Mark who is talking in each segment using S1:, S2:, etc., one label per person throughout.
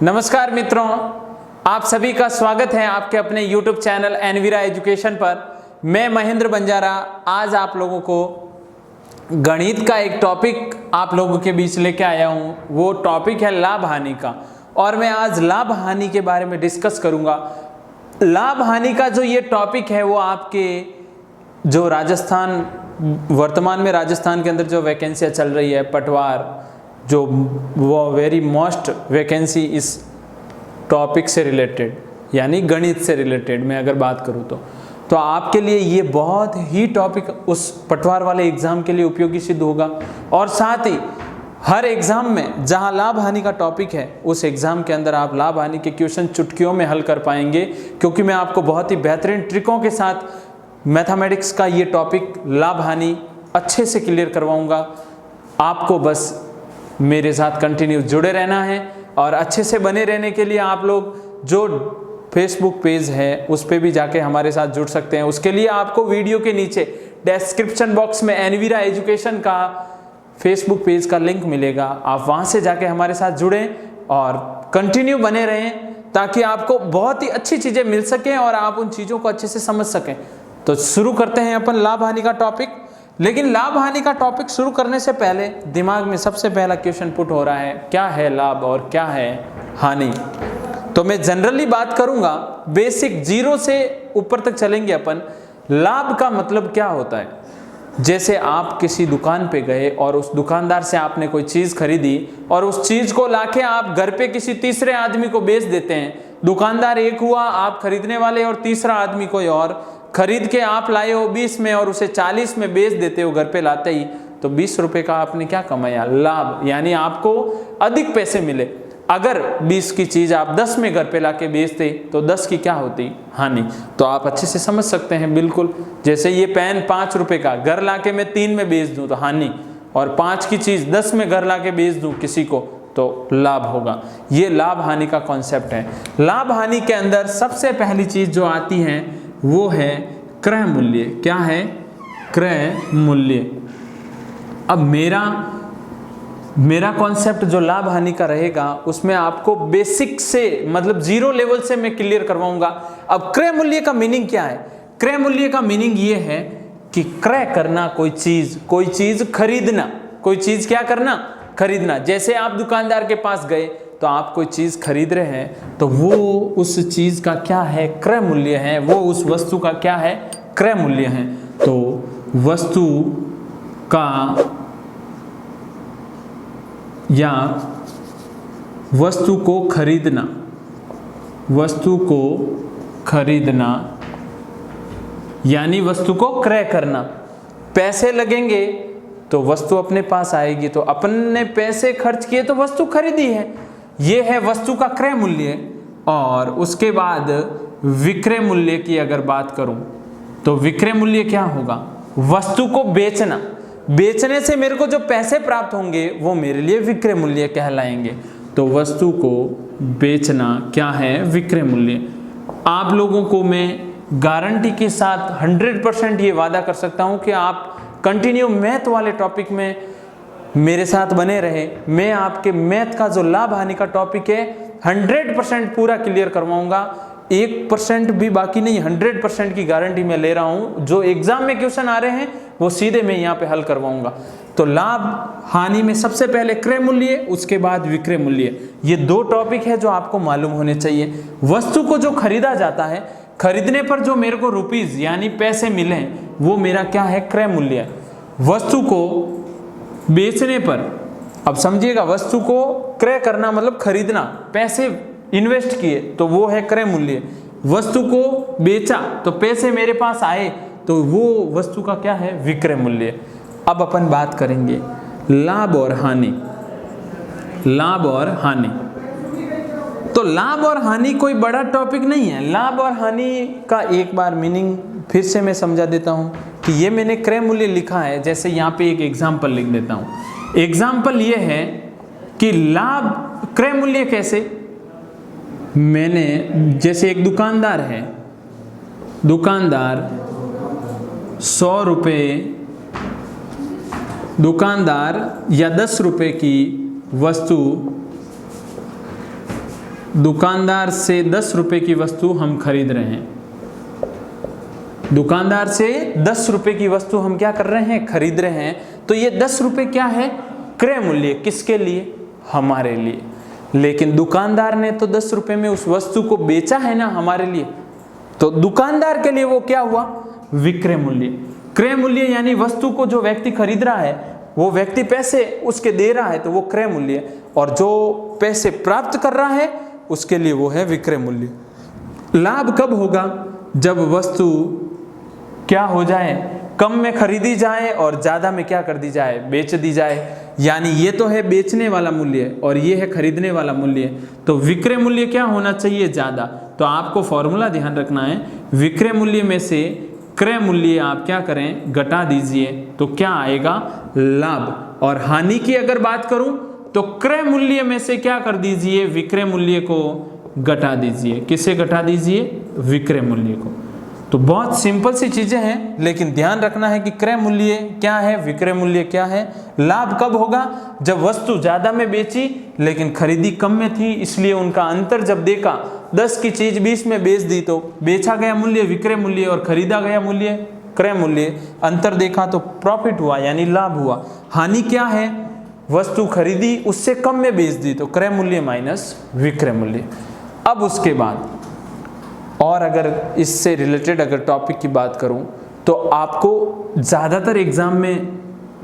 S1: नमस्कार मित्रों, आप सभी का स्वागत है आपके अपने YouTube चैनल एनवीरा एजुकेशन पर। मैं महेंद्र बंजारा आज आप लोगों को गणित का एक टॉपिक आप लोगों के बीच लेके आया हूँ। वो टॉपिक है लाभ हानि का, और मैं आज लाभ हानि के बारे में डिस्कस करूँगा। लाभ हानि का जो ये टॉपिक है वो आपके जो वर्तमान में राजस्थान के अंदर जो वैकेंसियाँ चल रही है पटवार, जो वो वेरी मोस्ट वैकेंसी इस टॉपिक से रिलेटेड यानी गणित से रिलेटेड मैं अगर बात करूँ तो आपके लिए ये बहुत ही टॉपिक उस पटवार वाले एग्ज़ाम के लिए उपयोगी सिद्ध होगा। और साथ ही हर एग्ज़ाम में जहाँ लाभ हानि का टॉपिक है उस एग्ज़ाम के अंदर आप लाभ हानि के क्वेश्चन चुटकियों में हल कर पाएंगे, क्योंकि मैं आपको बहुत ही बेहतरीन ट्रिकों के साथ मैथमेटिक्स का ये टॉपिक लाभ हानि अच्छे से क्लियर करवाऊँगा। आपको बस मेरे साथ कंटिन्यू जुड़े रहना है, और अच्छे से बने रहने के लिए आप लोग जो फेसबुक पेज है उस पर भी जाके हमारे साथ जुड़ सकते हैं। उसके लिए आपको वीडियो के नीचे डिस्क्रिप्शन बॉक्स में एनवीरा एजुकेशन का फेसबुक पेज का लिंक मिलेगा, आप वहां से जाके हमारे साथ जुड़ें और कंटिन्यू बने रहें, ताकि आपको बहुत ही अच्छी चीज़ें मिल सकें और आप उन चीज़ों को अच्छे से समझ सकें। तो शुरू करते हैं अपन लाभ हानि का टॉपिक। लेकिन लाभ हानि का टॉपिक शुरू करने से पहले दिमाग में सबसे पहला क्वेश्चन पुट हो रहा है, क्या है लाभ और क्या है हानि। तो मैं जनरली बात करूंगा, बेसिक जीरो से ऊपर तक चलेंगे अपन। लाभ का मतलब क्या होता है? जैसे आप किसी दुकान पे गए और उस दुकानदार से आपने कोई चीज़ खरीदी और उस चीज़ को लाके आप घर पे किसी तीसरे आदमी को बेच देते हैं। दुकानदार एक हुआ, आप खरीदने वाले, और तीसरा आदमी कोई और। खरीद के आप लाए हो 20 में और उसे 40 में बेच देते हो घर पे लाते ही, तो 20 रुपए का आपने क्या कमाया? लाभ, यानी आपको अधिक पैसे मिले। अगर 20 की चीज़ आप 10 में घर पे लाके बेचते तो 10 की क्या होती? हानि। तो आप अच्छे से समझ सकते हैं बिल्कुल। जैसे ये पेन 5 रुपए का घर लाके मैं 3 में बेच दूं तो हानि, और 5 की चीज़ 10 में घर लाके बेच दूं किसी को तो लाभ होगा। ये लाभ हानि का कॉन्सेप्ट है। लाभ हानि के अंदर सबसे पहली चीज़ जो आती है वो है क्रय मूल्य। क्या है? क्रय मूल्य। अब मेरा कॉन्सेप्ट जो लाभ हानि का रहेगा उसमें आपको बेसिक से मतलब जीरो लेवल से मैं क्लियर करवाऊंगा। अब क्रय मूल्य का मीनिंग क्या है? क्रय मूल्य का मीनिंग ये है कि क्रय करना, कोई चीज खरीदना। कोई चीज क्या करना? खरीदना। जैसे आप दुकानदार के पास गए तो आप कोई चीज़ खरीद रहे हैं, तो वो उस चीज़ का क्या है? क्रय मूल्य है। वो उस वस्तु का क्या है? क्रय मूल्य है। तो वस्तु का या वस्तु को खरीदना, वस्तु को खरीदना यानी वस्तु को क्रय करना। पैसे लगेंगे तो वस्तु अपने पास आएगी, तो अपन ने पैसे खर्च किए तो वस्तु खरीदी है। ये है वस्तु का क्रय मूल्य। और उसके बाद विक्रय मूल्य की अगर बात करूं तो विक्रय मूल्य क्या होगा? वस्तु को बेचना। बेचने से मेरे को जो पैसे प्राप्त होंगे वो मेरे लिए विक्रय मूल्य कहलाएंगे। तो वस्तु को बेचना क्या है? विक्रय मूल्य। आप लोगों को मैं गारंटी के साथ 100% ये वादा कर सकता हूं कि आप कंटिन्यू मैथ वाले टॉपिक में मेरे साथ बने रहे। मैं आपके मैथ का जो लाभ हानि का टॉपिक है 100% पूरा क्लियर करवाऊंगा। 1% भी बाकी नहीं, 100% की गारंटी मैं ले रहा हूं। जो एग्जाम में क्वेश्चन आ रहे हैं वो सीधे मैं यहाँ पे हल करवाऊंगा। तो लाभ हानि में सबसे पहले क्रय मूल्य, उसके बाद विक्रय मूल्य। ये दो टॉपिक है जो आपको मालूम होने चाहिए। वस्तु को जो खरीदा जाता है, खरीदने पर जो मेरे को रुपीज यानी पैसे मिले, वो मेरा क्या है? क्रय मूल्य। वस्तु को बेचने पर, अब समझिएगा, वस्तु को क्रय करना मतलब खरीदना, पैसे इन्वेस्ट किए तो वो है क्रय मूल्य। वस्तु को बेचा तो पैसे मेरे पास आए तो वो वस्तु का क्या है? विक्रय मूल्य। अब अपन बात करेंगे लाभ और हानि। लाभ और हानि, तो लाभ और हानि कोई बड़ा टॉपिक नहीं है। लाभ और हानि का एक बार मीनिंग फिर से मैं समझा देता हूँ कि ये मैंने क्रय मूल्य लिखा है। जैसे यहाँ पे एक एग्जाम्पल लिख देता हूँ। एग्जाम्पल ये है कि लाभ क्रय मूल्य कैसे? मैंने जैसे एक दुकानदार है, दुकानदार 100 रुपये, दुकानदार या 10 रुपये की वस्तु दुकानदार से 10 रुपए की वस्तु हम खरीद रहे हैं। दुकानदार से 10 रुपए की वस्तु हम क्या कर रहे हैं, खरीद रहे हैं। तो ये 10 रुपए क्या है, क्रय मूल्य। किसके लिए, हमारे लिए। लेकिन दुकानदार ने तो 10 रुपए में उस वस्तु को बेचा है ना हमारे लिए, तो दुकानदार के लिए वो क्या हुआ, विक्रय मूल्य। क्रय मूल्य यानी वस्तु को जो व्यक्ति खरीद रहा है, वो व्यक्ति पैसे उसके दे रहा है, तो वो क्रय मूल्य। और जो पैसे प्राप्त कर रहा है उसके लिए वो है विक्रय मूल्य। लाभ कब होगा, जब वस्तु क्या हो जाए, कम में खरीदी जाए और ज्यादा में क्या कर दी जाए, बेच दी जाए। यानी ये तो है बेचने वाला मूल्य और ये है खरीदने वाला मूल्य। तो विक्रय मूल्य क्या होना चाहिए, ज्यादा। तो आपको फॉर्मूला ध्यान रखना है, विक्रय मूल्य में से क्रय मूल्य आप क्या करें, घटा दीजिए, तो क्या आएगा, लाभ। और हानि की अगर बात करूं तो क्रय मूल्य में से क्या कर दीजिए, विक्रय मूल्य को घटा दीजिए। किसे घटा दीजिए, विक्रय मूल्य को। तो बहुत सिंपल सी चीजें हैं, लेकिन ध्यान रखना है कि क्रय मूल्य क्या है, विक्रय मूल्य क्या है। लाभ कब होगा, जब वस्तु ज्यादा में बेची लेकिन खरीदी कम में थी, इसलिए उनका अंतर जब देखा, 10 की चीज 20 में बेच दी तो बेचा गया मूल्य विक्रय मूल्य और खरीदा गया मूल्य क्रय मूल्य। अंतर देखा तो प्रॉफिट हुआ यानी लाभ हुआ। हानि क्या है, वस्तु खरीदी उससे कम में बेच दी, तो क्रय मूल्य माइनस विक्रय मूल्य। अब उसके बाद और अगर इससे रिलेटेड अगर टॉपिक की बात करूं तो आपको ज़्यादातर एग्जाम में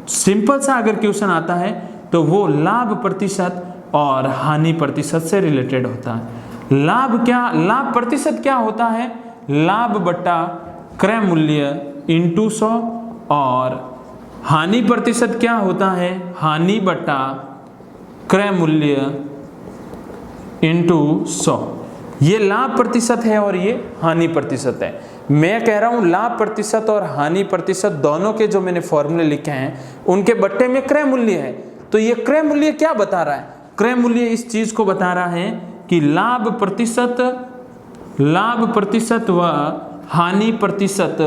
S1: सिंपल सा अगर क्वेश्चन आता है तो वो लाभ प्रतिशत और हानि प्रतिशत से रिलेटेड होता है। लाभ प्रतिशत क्या होता है, लाभ बट्टा क्रय मूल्य इंटू 100, और हानि प्रतिशत क्या होता है, हानि बट्टा क्रय मूल्य इंटू 100। ये लाभ प्रतिशत है और ये हानि प्रतिशत है। मैं कह रहा हूं लाभ प्रतिशत और हानि प्रतिशत दोनों के जो मैंने फॉर्मूले लिखे हैं उनके बट्टे में क्रय मूल्य है। तो ये क्रय मूल्य क्या बता रहा है, क्रय मूल्य इस चीज को बता रहा है कि लाभ प्रतिशत व हानि प्रतिशत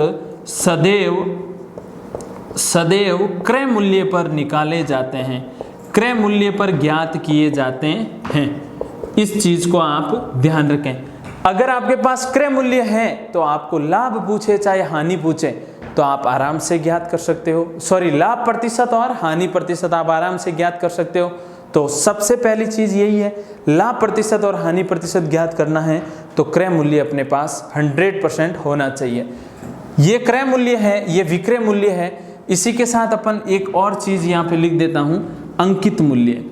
S1: सदैव क्रय मूल्य पर निकाले जाते हैं, क्रय मूल्य पर ज्ञात किए जाते हैं। इस चीज को आप ध्यान रखें। अगर आपके पास क्रय मूल्य है तो आपको लाभ पूछे चाहे हानि पूछे तो आप आराम से ज्ञात कर सकते हो। लाभ प्रतिशत और हानि प्रतिशत आप आराम से ज्ञात कर सकते हो। तो सबसे पहली चीज यही है, लाभ प्रतिशत और हानि प्रतिशत ज्ञात करना है तो क्रय मूल्य अपने पास 100% होना चाहिए। ये क्रय मूल्य है, ये विक्रय मूल्य है। इसी के साथ अपन एक और चीज यहाँ पे लिख देता हूं, अंकित मूल्य।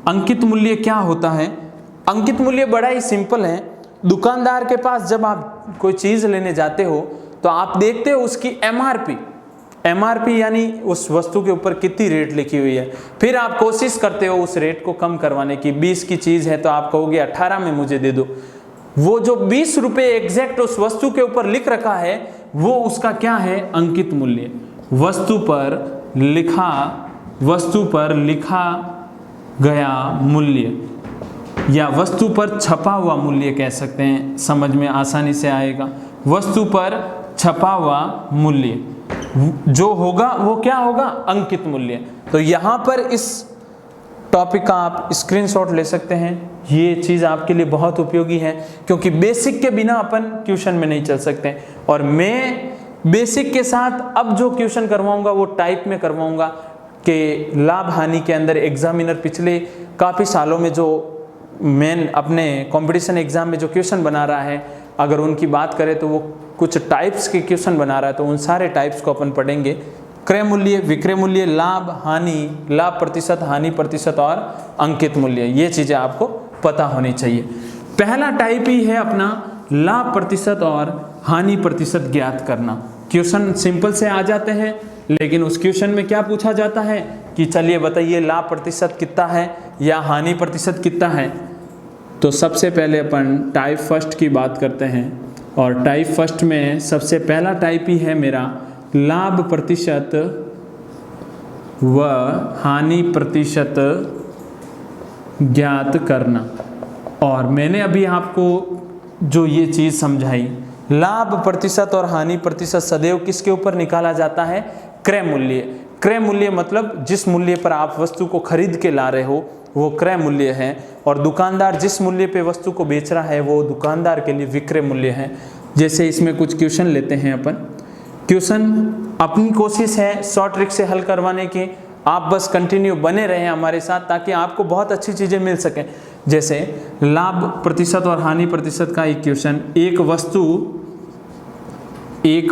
S1: अंकित मूल्य क्या होता है, अंकित मूल्य बड़ा ही सिंपल है। दुकानदार के पास जब आप कोई चीज लेने जाते हो तो आप देखते हो उसकी एमआरपी यानी उस वस्तु के ऊपर कितनी रेट लिखी हुई है। फिर आप कोशिश करते हो उस रेट को कम करवाने की। 20 की चीज है तो आप कहोगे 18 में मुझे दे दो। वो जो 20 रुपए एग्जैक्ट उस वस्तु के ऊपर लिख रखा है वो उसका क्या है, अंकित मूल्य। वस्तु पर लिखा गया मूल्य या वस्तु पर छपा हुआ मूल्य कह सकते हैं, समझ में आसानी से आएगा। वस्तु पर छपा हुआ मूल्य जो होगा वो क्या होगा, अंकित मूल्य। तो यहां पर इस टॉपिक का आप स्क्रीनशॉट ले सकते हैं। ये चीज आपके लिए बहुत उपयोगी है क्योंकि बेसिक के बिना अपन ट्यूशन में नहीं चल सकते। और मैं बेसिक के साथ अब जो क्वेश्चन करवाऊंगा वो टाइप में करवाऊंगा कि लाभ हानि के अंदर एग्जामिनर पिछले काफ़ी सालों में जो मेन अपने कंपटीशन एग्जाम में जो क्वेश्चन बना रहा है, अगर उनकी बात करें तो वो कुछ टाइप्स के क्वेश्चन बना रहा है। तो उन सारे टाइप्स को अपन पढ़ेंगे, क्रय मूल्य, विक्रय मूल्य, लाभ हानि, लाभ प्रतिशत, हानि प्रतिशत और अंकित मूल्य। ये चीज़ें आपको पता होनी चाहिए। पहला टाइप ही है अपना लाभ प्रतिशत और हानि प्रतिशत ज्ञात करना। क्वेश्चन सिंपल से आ जाते हैं लेकिन उस क्वेश्चन में क्या पूछा जाता है कि चलिए बताइए लाभ प्रतिशत कितना है या हानि प्रतिशत कितना है। तो सबसे पहले अपन टाइप फर्स्ट की बात करते हैं और टाइप फर्स्ट में सबसे पहला टाइप ही है मेरा लाभ प्रतिशत व हानि प्रतिशत ज्ञात करना। और मैंने अभी आपको जो ये चीज़ समझाई, लाभ प्रतिशत और हानि प्रतिशत सदैव किसके ऊपर निकाला जाता है, क्रय मूल्य। क्रय मूल्य मतलब जिस मूल्य पर आप वस्तु को खरीद के ला रहे हो वो क्रय मूल्य है, और दुकानदार जिस मूल्य पे वस्तु को बेच रहा है वो दुकानदार के लिए विक्रय मूल्य है। जैसे इसमें कुछ क्वेश्चन लेते हैं अपन। क्वेश्चन अपनी कोशिश है शॉर्ट ट्रिक से हल करवाने की, आप बस कंटिन्यू बने रहें हमारे साथ ताकि आपको बहुत अच्छी चीज़ें मिल सकें। जैसे लाभ प्रतिशत और हानि प्रतिशत का एक क्वेश्चन, एक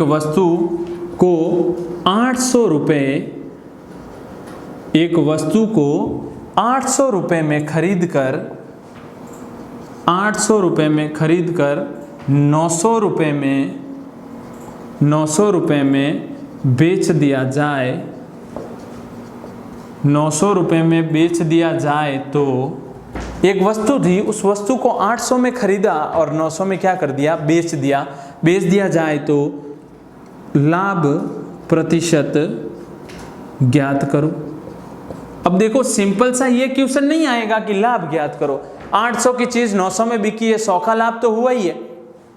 S1: वस्तु को 800 रुपये, एक वस्तु को 800 रुपये में खरीद कर 900 रुपये में बेच दिया जाए, 900 रुपये में बेच दिया जाए तो एक वस्तु थी, उस वस्तु को 800 में खरीदा और 900 में क्या कर दिया, बेच दिया जाए तो लाभ प्रतिशत ज्ञात करो। अब देखो सिंपल सा ये क्वेश्चन नहीं आएगा कि लाभ ज्ञात करो। 800 की चीज 900 में बिकी है, 100 का लाभ तो हुआ ही है।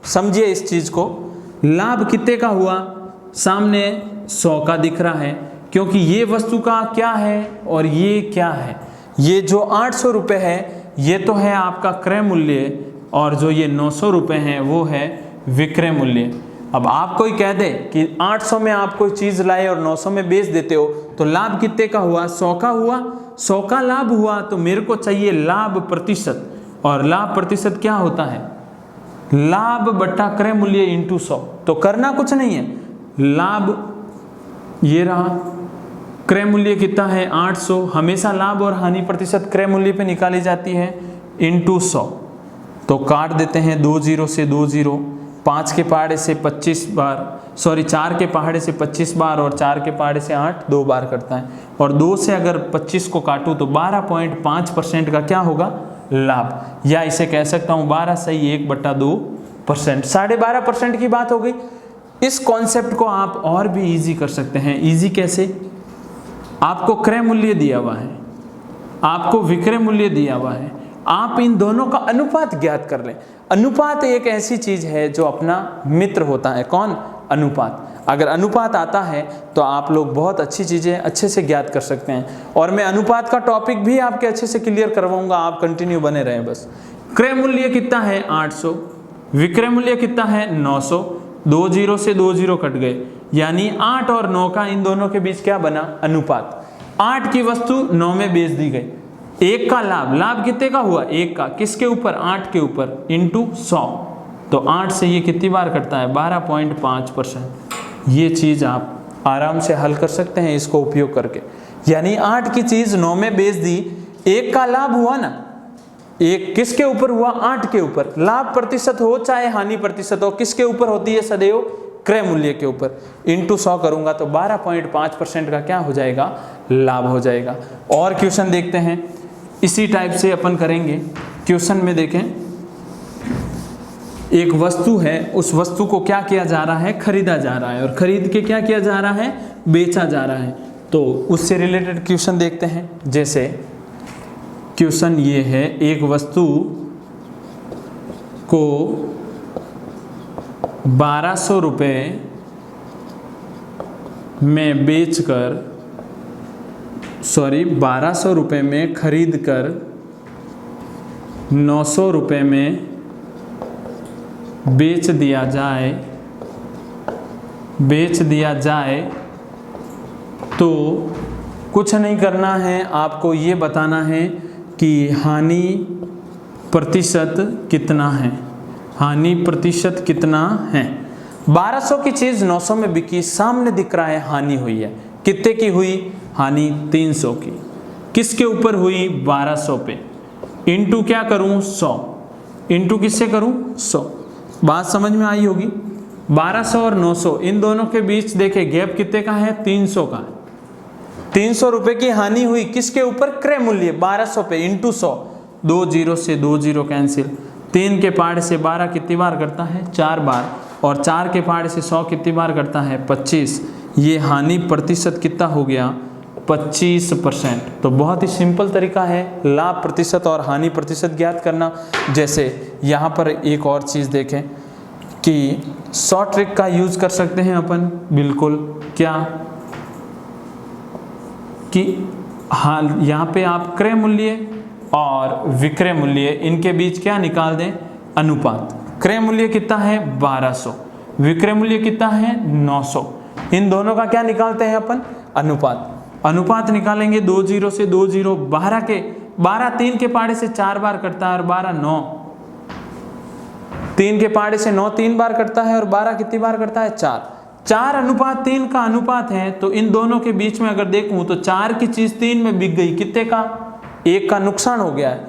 S1: समझिए इस चीज को, लाभ कितने का हुआ, सामने 100 का दिख रहा है, क्योंकि ये वस्तु का क्या है और ये क्या है, ये जो 800 रुपये है ये तो है आपका क्रय मूल्य, और जो ये 900 रुपये हैं वो है विक्रय मूल्य। अब आप कोई कह दे कि 800 में आप कोई चीज़ लाए और 900 में बेच देते हो तो लाभ कितने का हुआ, 100 का हुआ, 100 का लाभ हुआ, तो मेरे को चाहिए लाभ प्रतिशत, और लाभ प्रतिशत क्या होता है, लाभ बट्टा क्रय मूल्य इंटू 100। तो करना कुछ नहीं है, लाभ ये रहा, क्रय मूल्य कितना है 800, हमेशा लाभ और हानि प्रतिशत क्रय मूल्य पे निकाली जाती है, इंटू 100। तो काट देते हैं 2 0 से 2 0, 5 के पहाड़े से 25 बार, 4 के पहाड़े से 25 बार, और 4 के पहाड़े से 8 2 बार करता है, और 2 से अगर 25 को काटूँ तो 12.5% का क्या होगा, लाभ, या इसे कह सकता हूँ 12 सही 1/2%, 12.5% की बात हो गई। इस कॉन्सेप्ट को आप और भी इजी कर सकते हैं। इजी कैसे, आपको क्रय मूल्य दिया हुआ है, आपको विक्रय मूल्य दिया हुआ है, आप इन दोनों का अनुपात ज्ञात कर लें। अनुपात एक ऐसी चीज है जो अपना मित्र होता है। कौन, अनुपात। अगर अनुपात आता है तो आप लोग बहुत अच्छी चीजें अच्छे से ज्ञात कर सकते हैं, और मैं अनुपात का टॉपिक भी आपके अच्छे से क्लियर करवाऊंगा, आप कंटिन्यू बने रहें बस। क्रय मूल्य कितना है 800, विक्रय मूल्य कितना है 900, 2 0 से 2 0 कट गए, यानी 8 और 9 का इन दोनों के बीच क्या बना, अनुपात। 8 की वस्तु 9 में बेच दी गई, 1 का लाभ, लाभ कितने का हुआ 1 का, किसके ऊपर, 8 के ऊपर, इंटू 100। तो 8 से ये कितनी बार करता है 12.5%। ये चीज़ आप आराम से हल कर सकते हैं इसको उपयोग करके। यानी 8 की चीज़ 9 में बेच दी, 1 का लाभ हुआ ना, 1 किसके ऊपर हुआ, 8 के ऊपर। लाभ प्रतिशत हो चाहे हानि प्रतिशत हो, किसके ऊपर होती है सदैव, क्रय मूल्य के ऊपर, इंटू 100 करूंगा तो 12.5% का क्या हो जाएगा, लाभ हो जाएगा। और क्वेश्चन देखते हैं, इसी टाइप से अपन करेंगे। क्वेश्चन में देखें, एक वस्तु है, उस वस्तु को क्या किया जा रहा है, खरीदा जा रहा है, और खरीद के क्या किया जा रहा है, बेचा जा रहा है। तो उससे रिलेटेड क्वेश्चन देखते हैं। जैसे क्वेश्चन ये है, एक वस्तु को 1200 रुपये में बेचकर 1200 रुपये में खरीद कर 900 रुपये में बेच दिया जाए तो कुछ नहीं करना है, आपको ये बताना है कि हानि प्रतिशत कितना है, हानि प्रतिशत कितना है। 1200 की चीज़ 900 में बिकी, सामने दिख रहा है हानि हुई है, कितने की हुई, हानि 300 की, किसके ऊपर हुई, 1200 पे, इंटू क्या करूं 100, इंटू किससे करूं 100। बात समझ में आई होगी। 1200 और 900 इन दोनों के बीच देखे गैप कितने का है, 300 का। 300 रुपए की हानि हुई किसके ऊपर, क्रय मूल्य 1200 पे, इंटू 100, 2 0 से 2 0 कैंसिल, 3 के पहाड़े से 12 कितनी बार करता है, 4 बार, और 4 के पहाड़े से 100 कितनी बार करता है, 25। ये हानि प्रतिशत कितना हो गया, 25%। तो बहुत ही सिंपल तरीका है लाभ प्रतिशत और हानि प्रतिशत ज्ञात करना। जैसे यहाँ पर एक और चीज़ देखें कि शॉर्ट ट्रिक का यूज कर सकते हैं अपन, बिल्कुल, क्या कि हाँ यहाँ पे आप क्रय मूल्य और विक्रय मूल्य, इनके बीच क्या निकाल दें, अनुपात। क्रय मूल्य कितना है 1200, विक्रय मूल्य कितना है 900, इन दोनों का क्या निकालते हैं अपन, अनुपात। अनुपात निकालेंगे 2 0 से 2 0, 12 3 के पहाड़े से 4 बार कटता है और 12 9, 3 के पहाड़े से 9 3 बार कटता है और 12 कितनी बार कटता है 4 अनुपात 3 का अनुपात है। तो इन दोनों के बीच में अगर देखूं तो 4 की चीज 3 में बिक गई, कितने का, 1 का नुकसान हो गया है।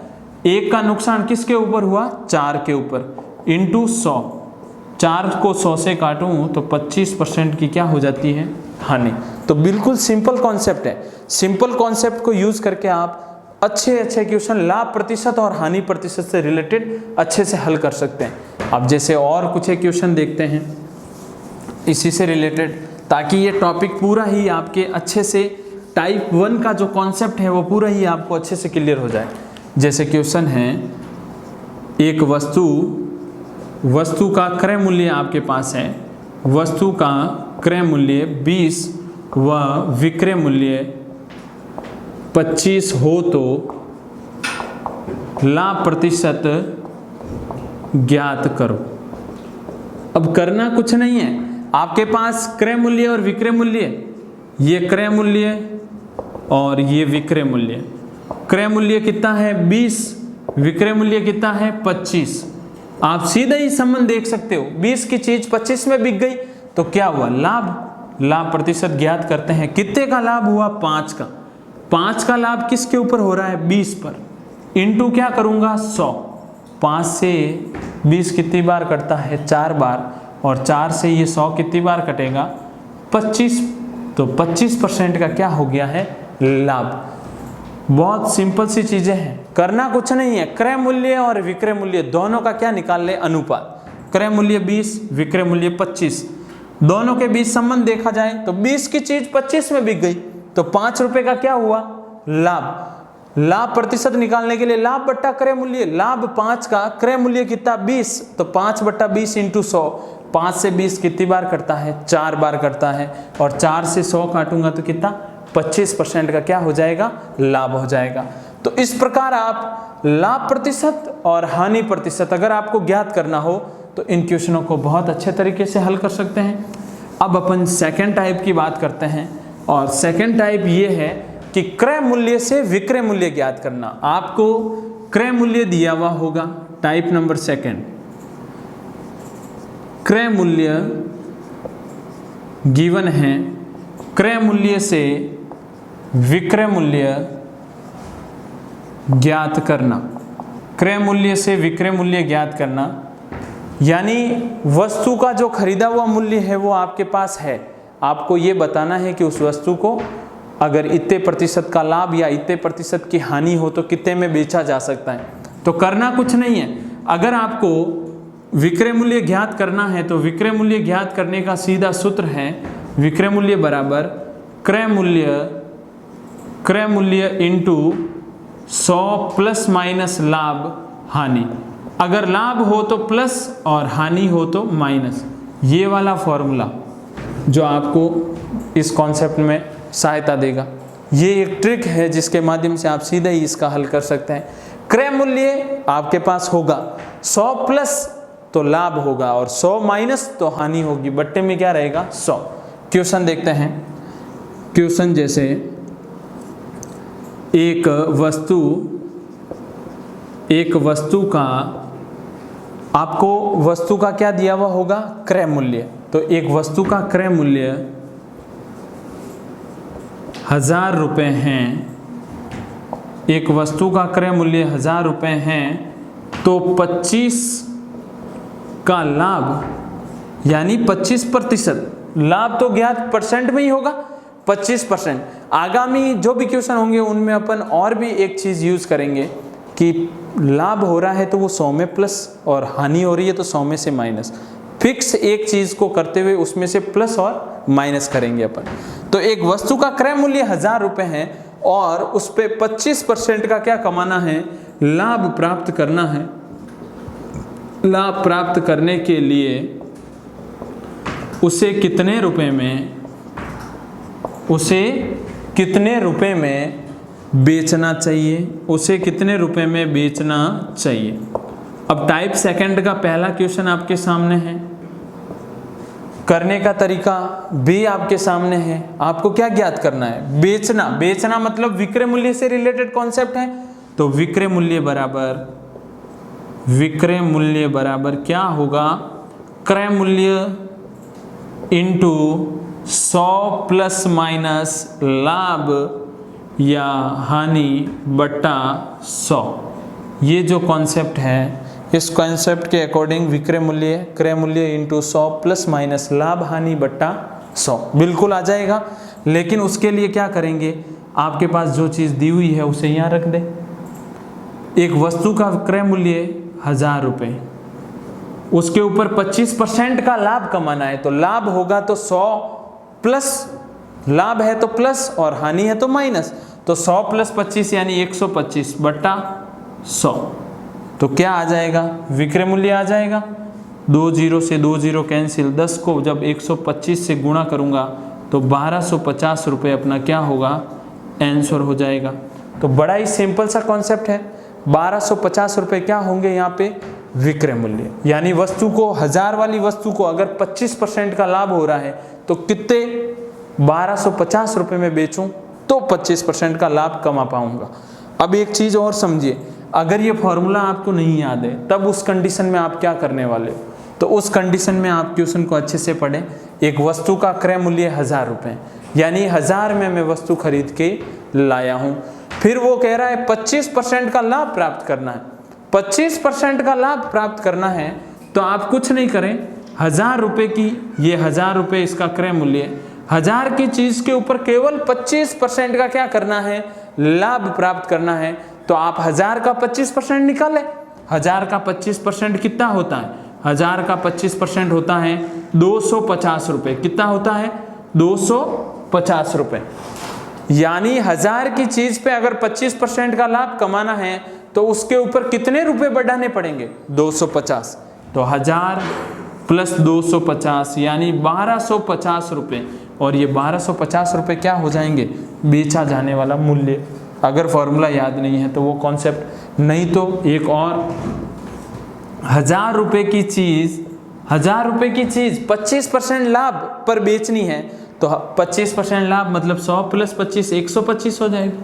S1: 1 का नुकसान किसके ऊपर हुआ, 4 के ऊपर, इंटू 100, 4 को 100 से काटूं तो 25% की क्या हो जाती है, हानि। तो बिल्कुल सिंपल कॉन्सेप्ट है, सिंपल कॉन्सेप्ट को यूज करके आप अच्छे क्वेश्चन लाभ प्रतिशत और हानि प्रतिशत से रिलेटेड अच्छे से हल कर सकते हैं। अब जैसे और कुछ क्वेश्चन देखते हैं इसी से रिलेटेड, ताकि ये टॉपिक पूरा ही आपके अच्छे से टाइप 1 का जो कॉन्सेप्ट है वो पूरा ही आपको अच्छे से क्लियर हो जाए। जैसे क्वेश्चन है, एक वस्तु का क्रय मूल्य आपके पास है, वस्तु का क्रय मूल्य 20 व विक्रय मूल्य 25 हो तो लाभ प्रतिशत ज्ञात करो। अब करना कुछ नहीं है, आपके पास क्रय मूल्य और विक्रय मूल्य, ये क्रय मूल्य और ये विक्रय मूल्य, क्रय मूल्य कितना है 20, विक्रय मूल्य कितना है 25। आप सीधा ही संबंध देख सकते हो, 20 की चीज 25 में बिक गई तो क्या हुआ, लाभ प्रतिशत ज्ञात करते हैं। कितने का लाभ हुआ, 5 का। 5 का लाभ किसके ऊपर हो रहा है, 20 पर, इंटू क्या करूंगा 100। 5 से 20 कितनी बार कटता है, 4 बार, और 4 से ये 100 कितनी बार कटेगा, 25। तो 25% का क्या हो गया है, लाभ। बहुत सिंपल सी चीजें हैं, करना कुछ नहीं है। क्रय मूल्य और विक्रय मूल्य दोनों का क्या निकाल ले, अनुपात। क्रय मूल्य 20, विक्रय मूल्य 25, दोनों के बीच संबंध देखा जाए तो 20 की चीज 25 में बिक गई तो 5 रुपए का क्या हुआ, लाभ प्रतिशत निकालने के लिए लाभ बट्टा क्रय मूल्य, लाभ 5 का, क्रय मूल्य कितना 20, तो 5 बट्टा 20 इंटू 100। 5 से 20 कितनी बार कटता है, 4 बार कटता है, और 4 से 100 काटूंगा तो कितना, 25% का क्या हो जाएगा, लाभ हो जाएगा। तो इस प्रकार आप लाभ प्रतिशत और हानि प्रतिशत अगर आपको ज्ञात करना हो तो इन क्वेश्चनों को बहुत अच्छे तरीके से हल कर सकते हैं। अब अपन सेकेंड टाइप की बात करते हैं, और सेकेंड टाइप ये है कि क्रय मूल्य से विक्रय मूल्य ज्ञात करना। आपको क्रय मूल्य दिया हुआ होगा, टाइप नंबर सेकेंड, क्रय मूल्य गिवन है, क्रय मूल्य से विक्रय मूल्य ज्ञात करना। क्रय मूल्य से विक्रय मूल्य ज्ञात करना यानी वस्तु का जो खरीदा हुआ मूल्य है वो आपके पास है, आपको ये बताना है कि उस वस्तु को अगर इतने प्रतिशत का लाभ या इतने प्रतिशत की हानि हो तो कितने में बेचा जा सकता है। तो करना कुछ नहीं है, अगर आपको विक्रय मूल्य ज्ञात करना है तो विक्रय मूल्य ज्ञात करने का सीधा सूत्र है, विक्रय मूल्य बराबर क्रय मूल्य इंटू 100 प्लस माइनस लाभ हानि। अगर लाभ हो तो प्लस और हानि हो तो माइनस। ये वाला फॉर्मूला जो आपको इस कॉन्सेप्ट में सहायता देगा, ये एक ट्रिक है जिसके माध्यम से आप सीधे ही इसका हल कर सकते हैं। क्रय मूल्य आपके पास होगा, 100 प्लस तो लाभ होगा और 100 माइनस तो हानि होगी, बट्टे में क्या रहेगा 100। क्वेश्चन देखते हैं। क्वेश्चन जैसे एक वस्तु का, आपको वस्तु का क्या दिया हुआ होगा, क्रय मूल्य। तो एक वस्तु का क्रय मूल्य 1000 रुपये हैं, एक वस्तु का क्रय मूल्य 1000 रुपये हैं, तो 25 का लाभ यानी 25%, लाभ तो ज्ञात परसेंट में ही होगा 25%। आगामी जो भी क्वेश्चन होंगे उनमें अपन और भी एक चीज़ यूज़ करेंगे कि लाभ हो रहा है तो वो 100 में प्लस और हानि हो रही है तो 100 में से माइनस। फिक्स एक चीज़ को करते हुए उसमें से प्लस और माइनस करेंगे अपन। तो एक वस्तु का क्रय मूल्य 1000 रुपये है और उस पर 25% का क्या कमाना है, लाभ प्राप्त करना है। लाभ प्राप्त करने के लिए उसे कितने रुपए में बेचना चाहिए, उसे कितने रुपए में बेचना चाहिए। अब टाइप सेकंड का पहला क्वेश्चन आपके सामने है, करने का तरीका भी आपके सामने है। आपको क्या ज्ञात करना है, बेचना। बेचना मतलब विक्रय मूल्य से रिलेटेड कॉन्सेप्ट है, तो विक्रय मूल्य बराबर क्या होगा, क्रय मूल्य इंटू 100 प्लस माइनस लाभ या हानि बट्टा 100। ये जो कॉन्सेप्ट है, इस कॉन्सेप्ट के अकॉर्डिंग विक्रय मूल्य क्रय मूल्य इंटू 100 प्लस माइनस लाभ हानि बट्टा 100 बिल्कुल आ जाएगा। लेकिन उसके लिए क्या करेंगे, आपके पास जो चीज़ दी हुई है उसे यहाँ रख दे। एक वस्तु का क्रय मूल्य 1000 रुपये, उसके ऊपर 25% का लाभ कमाना है, तो लाभ होगा तो 100 प्लस, लाभ है तो प्लस और हानि है तो माइनस, तो 100 प्लस 25 यानी 125 बट्टा 100। तो क्या आ जाएगा, विक्रय मूल्य आ जाएगा। 2 जीरो से 2 जीरो कैंसिल, 10 को जब 125 से गुणा करूंगा तो 1250 रुपये अपना क्या होगा, आंसर हो जाएगा। तो बड़ा ही सिंपल सा कॉन्सेप्ट है। 1250 रुपये क्या होंगे यहाँ पे, विक्रय मूल्य। यानी वस्तु को 1000 वाली वस्तु को अगर 25% का लाभ हो रहा है तो कितने 1250 रुपये में बेचूं तो 25% का लाभ कमा पाऊंगा। अब एक चीज और समझिए, अगर ये फॉर्मूला आपको नहीं याद है तब उस कंडीशन में आप क्या करने वाले हो, तो उस कंडीशन में आप क्वेश्चन को अच्छे से पढ़ें। एक वस्तु का क्रय मूल्य 1000 रुपये, यानी 1000 में मैं वस्तु खरीद के लाया हूं। फिर वो कह रहा है 25% का लाभ प्राप्त करना है। 25% का लाभ प्राप्त करना है तो आप कुछ नहीं करें, 1000 रुपये की, ये 1000 रुपये इसका क्रय मूल्य, 1000 की चीज के ऊपर केवल 25% का क्या करना है, लाभ प्राप्त करना है। तो आप 1000 का 25% निकालें। 1000 का 25% कितना होता है, 1000 का 25% होता है 250 रुपये। कितना होता है, 250 रुपये। यानी 1000 की चीज पे अगर 25% का लाभ कमाना है तो उसके ऊपर कितने रुपए बढ़ाने पड़ेंगे, 250। तो 1000 प्लस 250 यानी 1250 रुपये, और ये 1250 रुपये क्या हो जाएंगे, बेचा जाने वाला मूल्य। अगर फॉर्मूला याद नहीं है तो वो कॉन्सेप्ट, नहीं तो एक और 1000 रुपये की चीज, 1000 रुपये की चीज 25% लाभ पर बेचनी है, तो 25% लाभ मतलब 100 प्लस 25 125 हो जाएगा।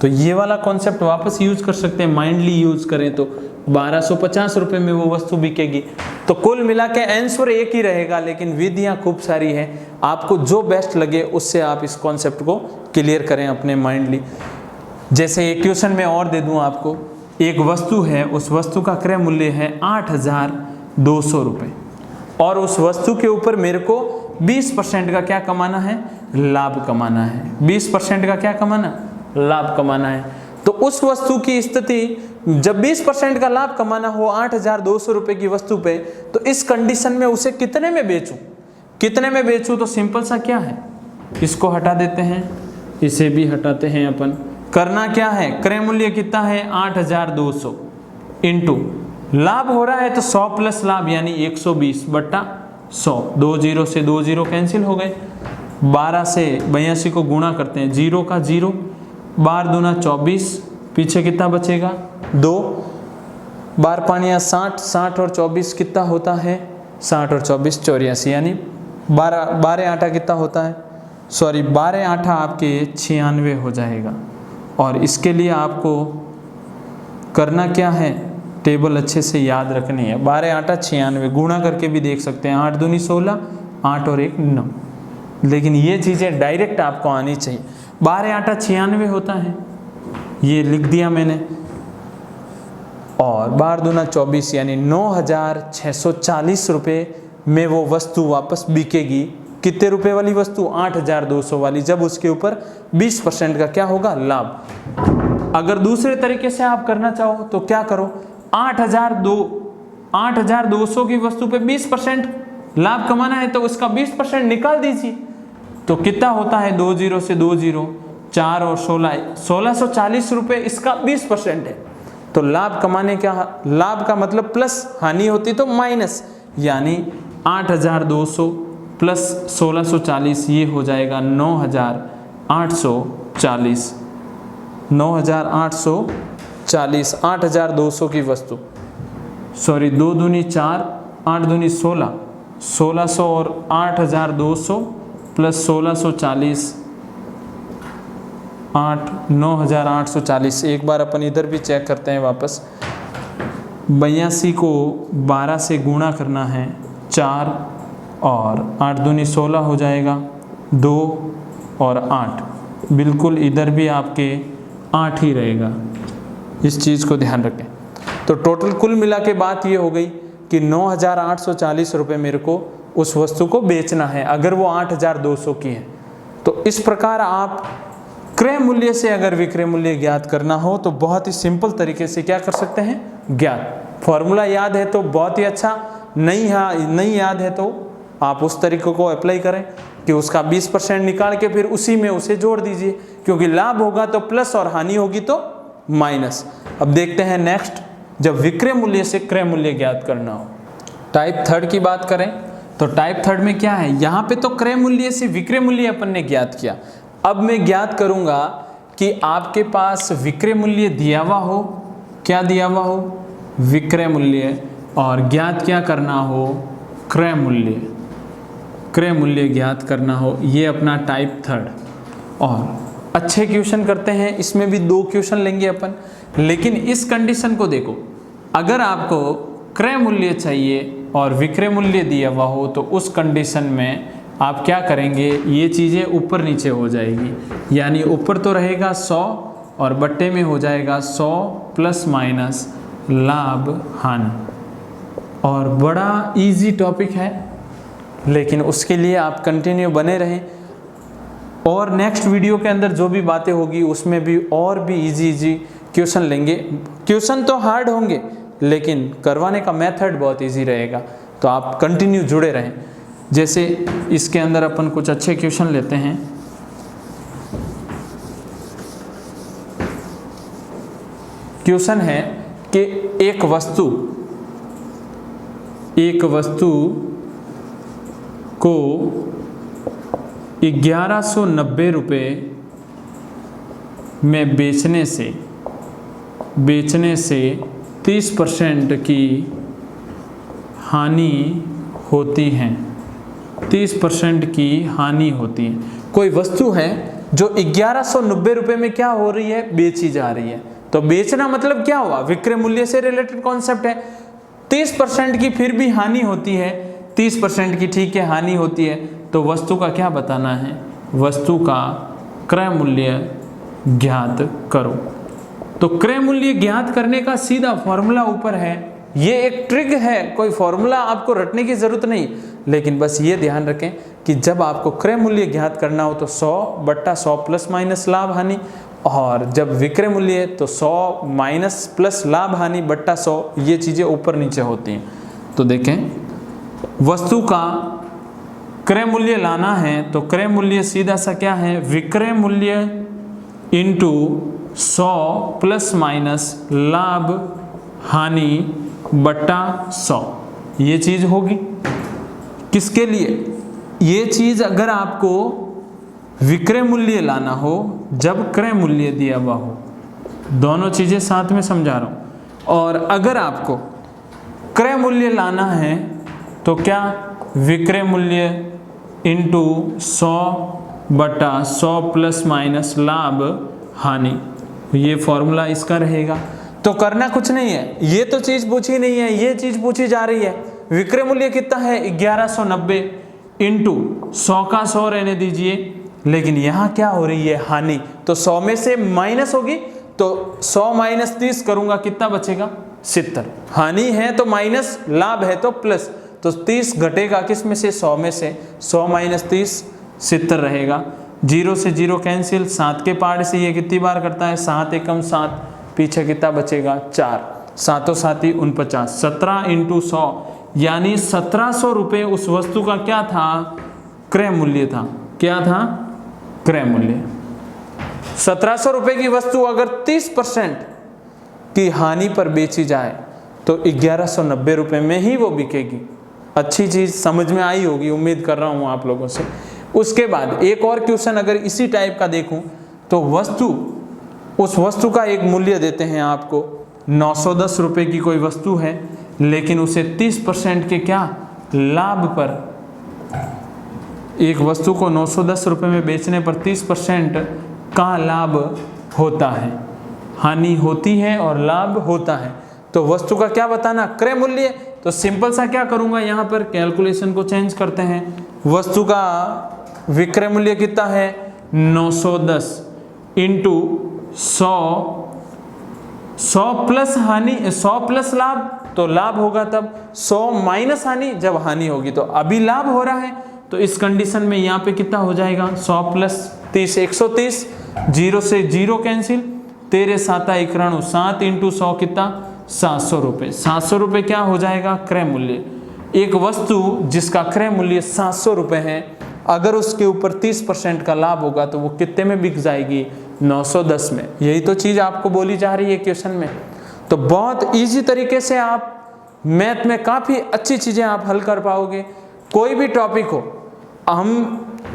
S1: तो ये वाला कॉन्सेप्ट वापस यूज कर सकते हैं, माइंडली यूज करें तो 1250 रुपये में वो वस्तु बिकेगी। तो कुल मिला के आंसर एक ही रहेगा, लेकिन विधियाँ खूब सारी हैं। आपको जो बेस्ट लगे उससे आप इस कॉन्सेप्ट को क्लियर करें अपने माइंडली। जैसे एक क्वेश्चन में और दे दूँ आपको, एक वस्तु है, उस वस्तु का क्रय मूल्य है 8200 रुपये, और उस वस्तु के ऊपर मेरे को 20% का क्या कमाना है, लाभ कमाना है। 20% का क्या कमाना, लाभ कमाना है। तो उस वस्तु की स्थिति जब 20% का लाभ कमाना हो 8200 रुपये की वस्तु पे, तो इस कंडीशन में उसे कितने में बेचूं, कितने में बेचूं, तो सिंपल सा क्या है, इसको हटा देते हैं, इसे भी हटाते हैं अपन। करना क्या है, क्रय मूल्य कितना है 8200 इंटू लाभ हो रहा है तो 100 प्लस लाभ यानी 120 बट्टा 100। 2 जीरो से 2 जीरो कैंसिल हो गए, 12 से 82 को गुणा करते हैं, 0 का 0, 12 दूना 24, पीछे कितना बचेगा 2, 12 पानिया 60, 60 और 24 कितना होता है, 60 और 24 84, यानी 12 आटा कितना होता है, 12 आटा आपके 96 हो जाएगा। और इसके लिए आपको करना क्या है, टेबल अच्छे से याद रखनी है। 12 आटा 96, गुणा करके भी देख सकते हैं, 8 दूनी 16, 8 और 1 9, लेकिन ये चीज़ें डायरेक्ट आपको आनी चाहिए। 12 आटा 96 होता है, ये लिख दिया मैंने, और 12 दूना 24 यानी 9640 रुपये में वो वस्तु वापस बिकेगी। कितने रुपए वाली वस्तु, 8200 वाली, जब उसके ऊपर 20% का क्या होगा, लाभ। अगर दूसरे तरीके से आप करना चाहो तो क्या करो, 8200 की वस्तु पे 20% लाभ कमाना है तो उसका 20% निकाल दीजिए, तो कितना होता है, 2 जीरो से 2 जीरो, 4 और 16, 1640 रुपये इसका 20% है। तो लाभ कमाने का, लाभ का मतलब प्लस, हानि होती तो माइनस, यानी 8200 प्लस 1640 ये हो जाएगा 9840। 9,840, 8,200 की वस्तु, सॉरी 2 दूनी 4, 8 दूनी 16, 1600 और 8,200 प्लस 1640, 9,840। एक बार अपन इधर भी चेक करते हैं वापस। 82 को 12 से गुणा करना है, 4 और 8 दूनी 16 हो जाएगा, 2 और 8, बिल्कुल इधर भी आपके 8 ही रहेगा, इस चीज़ को ध्यान रखें। तो टोटल कुल मिला के बात ये हो गई कि 9,840 रुपये मेरे को उस वस्तु को बेचना है अगर वो 8,200 की है। तो इस प्रकार आप क्रय मूल्य से अगर विक्रय मूल्य ज्ञात करना हो तो बहुत ही सिंपल तरीके से क्या कर सकते हैं, ज्ञात। फॉर्मूला याद है तो बहुत ही अच्छा, नहीं याद है तो आप उस तरीके को अप्लाई करें कि उसका 20% निकाल के फिर उसी में उसे जोड़ दीजिए, क्योंकि लाभ होगा तो प्लस और हानि होगी तो माइनस। अब देखते हैं नेक्स्ट, जब विक्रय मूल्य से क्रय मूल्य ज्ञात करना हो। टाइप थर्ड की बात करें तो टाइप थर्ड में क्या है, यहाँ पे तो क्रय मूल्य से विक्रय मूल्य अपन ने ज्ञात किया। अब मैं ज्ञात करूँगा कि आपके पास विक्रय मूल्य दिया हुआ हो, क्या दिया हुआ हो, विक्रय मूल्य, और ज्ञात क्या करना हो, क्रय मूल्य, क्रय मूल्य ज्ञात करना हो, ये अपना टाइप थर्ड। और अच्छे क्वेश्चन करते हैं, इसमें भी 2 क्वेश्चन लेंगे अपन, लेकिन इस कंडीशन को देखो, अगर आपको क्रय मूल्य चाहिए और विक्रय मूल्य दिया हुआ हो तो उस कंडीशन में आप क्या करेंगे, ये चीज़ें ऊपर नीचे हो जाएगी, यानी ऊपर तो रहेगा 100 और बट्टे में हो जाएगा 100 प्लस माइनस लाभ हानि। और बड़ा इजी टॉपिक है, लेकिन उसके लिए आप कंटिन्यू बने रहें, और नेक्स्ट वीडियो के अंदर जो भी बातें होगी उसमें भी और भी इजी क्वेश्चन लेंगे। क्वेश्चन तो हार्ड होंगे लेकिन करवाने का मेथड बहुत इजी रहेगा, तो आप कंटिन्यू जुड़े रहें। जैसे इसके अंदर अपन कुछ अच्छे क्वेश्चन लेते हैं। क्वेश्चन है कि एक वस्तु को 1190 रुपये में बेचने से 30% की हानि होती है, 30% की हानि होती है। कोई वस्तु है जो 1190 रुपये में क्या हो रही है, बेची जा रही है। तो बेचना मतलब क्या हुआ, विक्रय मूल्य से रिलेटेड कॉन्सेप्ट है। 30% की फिर भी हानि होती है, 30% की ठीक है हानि होती है, तो वस्तु का क्या बताना है, वस्तु का क्रय मूल्य ज्ञात करो। तो क्रय मूल्य ज्ञात करने का सीधा फॉर्मूला ऊपर है, ये एक ट्रिक है, कोई फॉर्मूला आपको रटने की जरूरत नहीं, लेकिन बस ये ध्यान रखें कि जब आपको क्रय मूल्य ज्ञात करना हो तो 100/100 प्लस माइनस लाभ हानि, और जब विक्रय मूल्य है तो 100 माइनस प्लस लाभ हानि बट्टा 100, ये चीज़ें ऊपर नीचे होती हैं। तो देखें, वस्तु का क्रय मूल्य लाना है तो क्रय मूल्य सीधा सा क्या है, विक्रय मूल्य इंटू 100 प्लस माइनस लाभ हानि बट्टा 100, ये चीज़ होगी। किसके लिए, ये चीज़ अगर आपको विक्रय मूल्य लाना हो जब क्रय मूल्य दिया हुआ हो, दोनों चीज़ें साथ में समझा रहा हूँ। और अगर आपको क्रय मूल्य लाना है तो क्या, विक्रय मूल्य इंटू 100/100 प्लस माइनस लाभ हानि, ये फॉर्मूला इसका रहेगा। तो करना कुछ नहीं है, ये तो चीज़ पूछी नहीं है, ये चीज़ पूछी जा रही है। विक्रय मूल्य कितना है, 1190 इंटू 100 का 100 रहने दीजिए, लेकिन यहाँ क्या हो रही है, हानि, तो 100 में से माइनस होगी, तो 100 माइनस 30 करूँगा, कितना बचेगा, 70। हानि है तो माइनस, लाभ है तो प्लस, तो 30 घटेगा किस में से, 100 में से, 100 माइनस 30 70 रहेगा। 0 से 0 कैंसिल, 7 के पार्ट से ये कितनी बार करता है, 7 एकम 7, पीछे कितना बचेगा, 4, 7 7 49, 17 इंटू 100, यानी 1700 रुपये उस वस्तु का क्या था, क्रय मूल्य था। क्या था, क्रय मूल्य। 1700 रुपये की वस्तु अगर 30% की हानि पर बेची जाए तो 1190 रुपये में ही वो बिकेगी। अच्छी चीज़ समझ में आई होगी, उम्मीद कर रहा हूँ आप लोगों से। उसके बाद एक और क्वेश्चन अगर इसी टाइप का देखूं तो वस्तु उस वस्तु का एक मूल्य देते हैं आपको। 910 रुपये की कोई वस्तु है, लेकिन उसे 30% के क्या लाभ पर, एक वस्तु को 910 रुपये में बेचने पर 30% का लाभ होता है, हानि होती है और लाभ होता है। तो वस्तु का क्या बताना, क्रय मूल्य। तो सिंपल सा क्या करूंगा, यहाँ पर कैलकुलेशन को चेंज करते हैं। वस्तु का विक्रय मूल्य कितना है 910 इंटू 100 प्लस हानि, 100 प्लस लाभ, तो लाभ होगा तब 100 माइनस हानि जब हानि होगी। तो अभी लाभ हो रहा है, तो इस कंडीशन में यहाँ पे कितना हो जाएगा 100 प्लस 30 130, 0 से 0 कैंसिल, 13 7 91, 7 इंटू 100 कितना 700 रुपये। 700 रुपये क्या हो जाएगा क्रय मूल्य। एक वस्तु जिसका क्रय मूल्य 700 रुपये है, अगर उसके ऊपर 30% का लाभ होगा तो वो कितने में बिक जाएगी 910 में। यही तो चीज़ आपको बोली जा रही है क्वेश्चन में। तो बहुत इजी तरीके से आप मैथ में काफ़ी अच्छी चीज़ें आप हल कर पाओगे। कोई भी टॉपिक हो,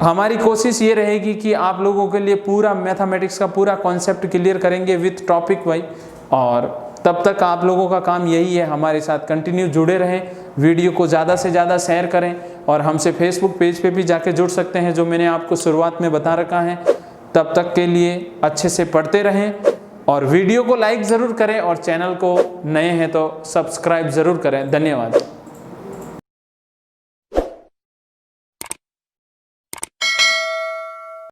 S1: हमारी कोशिश ये रहेगी कि आप लोगों के लिए पूरा मैथमेटिक्स का पूरा कॉन्सेप्ट क्लियर करेंगे विथ टॉपिक वाइज। और तब तक आप लोगों का काम यही है, हमारे साथ कंटिन्यू जुड़े रहें, वीडियो को ज़्यादा से ज़्यादा शेयर करें, और हमसे फेसबुक पेज पे भी जाके जुड़ सकते हैं, जो मैंने आपको शुरुआत में बता रखा है। तब तक के लिए अच्छे से पढ़ते रहें, और वीडियो को लाइक ज़रूर करें, और चैनल को नए हैं तो सब्सक्राइब ज़रूर करें। धन्यवाद।